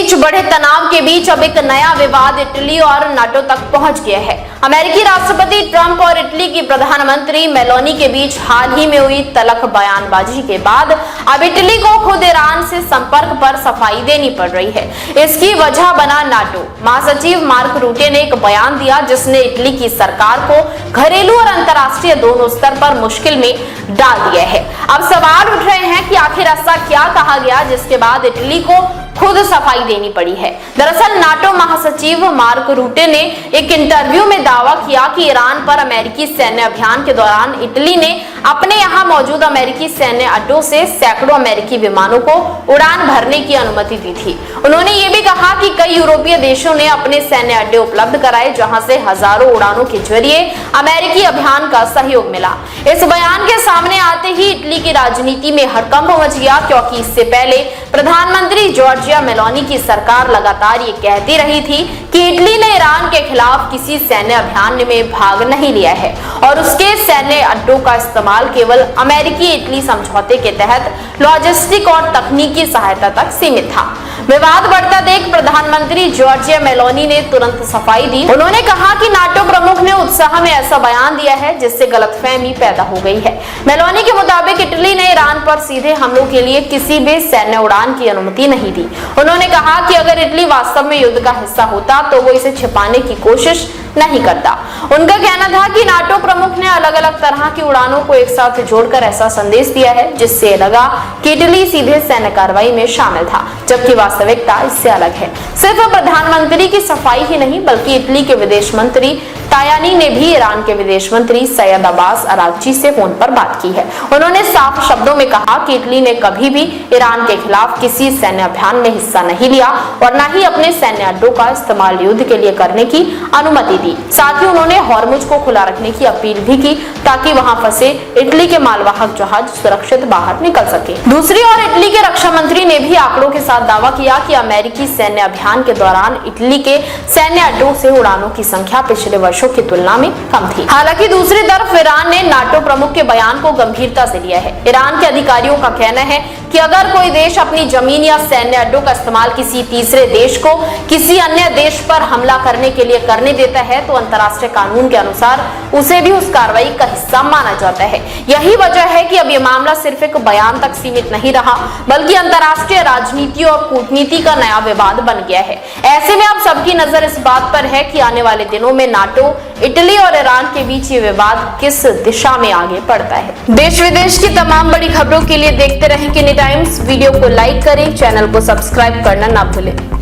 बीच बढ़े तनाव के बीच अब एक नया विवाद इटली और नाटो तक पहुंच गया है। अमेरिकी राष्ट्रपति ट्रंप और इटली की प्रधानमंत्री मेलोनी के बीच हाल ही में हुई तल्ख बयानबाजी के बाद अब इटली को खुद ईरान से संपर्क पर सफाई देनी पड़ रही है। इसकी वजह बना नाटो महासचिव मार्क रूटे ने एक बयान दिया जिसने इटली की सरकार को घरेलू और अंतर्राष्ट्रीय दोनों स्तर पर मुश्किल में डाल दिया है। अब सवाल उठ रहे हैं कि आखिर ऐसा क्या कहा गया जिसके बाद इटली को खुद सफाई देनी पड़ी है। दरअसल नाटो महासचिव मार्क रूटे ने एक इंटरव्यू में दावा किया कि ईरान पर अमेरिकी सैन्य अभियान के दौरान इटली ने अपने यहां मौजूद अमेरिकी सैन्य अड्डों से सैकड़ों अमेरिकी विमानों को उड़ान भरने की अनुमति दी थी। उन्होंने ये भी कहा कि कई यूरोपीय देशों ने अपने सैन्य अड्डे उपलब्ध कराए जहां से हजारों उड़ानों के जरिए अमेरिकी अभियान का सहयोग मिला। इस बयान के सामने आते ही इटली की राजनीति में हड़कंप मच गया, क्योंकि इससे पहले प्रधानमंत्री जॉर्जिया मेलोनी की सरकार लगातार ये कहती रही थी कि इटली ने ईरान के खिलाफ किसी सैन्य अभियान में भाग नहीं लिया है और उसके सैन्य अड्डों का इस्तेमाल केवल अमेरिकी इटली समझौते के तहत लॉजिस्टिक और तकनीकी सहायता तक सीमित था। विवाद बढ़ता देख प्रधानमंत्री जॉर्जिया मेलोनी ने तुरंत सफाई दी। उन्होंने कहा कि नाटो प्रमुख ने उत्साह में ऐसा बयान दिया है जिससे गलतफहमी पैदा हो गई है। मेलोनी के मुताबिक इटली ने ईरान पर सीधे हमलों के लिए किसी भी सैन्य उड़ान की अनुमति नहीं दी। उन्होंने कहा कि अगर इटली वास्तव में युद्ध का हिस्सा होता तो वो इसे छिपाने की कोशिश नहीं करता। उनका कहना था कि नाटो प्रमुख ने अलग अलग तरह की उड़ानों को एक साथ जोड़कर ऐसा संदेश दिया है जिससे लगा कि इटली सीधे सैन्य कार्रवाई में शामिल था, जबकि वास्तविकता इससे अलग है। सिर्फ प्रधानमंत्री की सफाई ही नहीं बल्कि इटली के विदेश मंत्री तायानी ने भी ईरान के विदेश मंत्री सैयद अब्बास अरागची से फोन पर बात की है। उन्होंने साफ शब्दों में कहा कि इटली ने कभी भी ईरान के खिलाफ किसी सैन्य अभियान में हिस्सा नहीं लिया और न ही अपने सैन्य अड्डों का इस्तेमाल युद्ध के लिए करने की अनुमति दी। साथ ही उन्होंने हॉर्मुज को खुला रखने की अपील भी की ताकि वहां फंसे इटली के मालवाहक जहाज सुरक्षित बाहर निकल सके। दूसरी ओर इटली के रक्षा मंत्री ने भी आंकड़ों के साथ दावा किया कि अमेरिकी सैन्य अभियान के दौरान इटली के सैन्य अड्डों से उड़ानों की संख्या पिछले वर्षों की तुलना में कम थी। हालांकि दूसरी तरफ ईरान ने नाटो प्रमुख के बयान को गंभीरता से लिया है। ईरान के अधिकारियों का कहना है कि अगर कोई देश अपनी जमीन या सैन्य अड्डों का इस्तेमाल किसी तीसरे देश को किसी अन्य देश पर हमला करने के लिए करने देता है तो अंतर्राष्ट्रीय कानून के अनुसार उसे भी उस कार्रवाई का हिस्सा माना जाता है। यही वजह है कि अब ये मामला सिर्फ एक बयान तक सीमित नहीं रहा बल्कि अंतर्राष्ट्रीय राजनीति और कूटनीति का नया विवाद बन गया है। ऐसे में अब सबकी नजर इस बात पर है कि आने वाले दिनों में नाटो, इटली और ईरान के बीच ये विवाद किस दिशा में आगे बढ़ता है। देश विदेश की तमाम बड़ी खबरों के लिए देखते रहें किनी टाइम्स। वीडियो को लाइक करें, चैनल को सब्सक्राइब करना ना भूलें।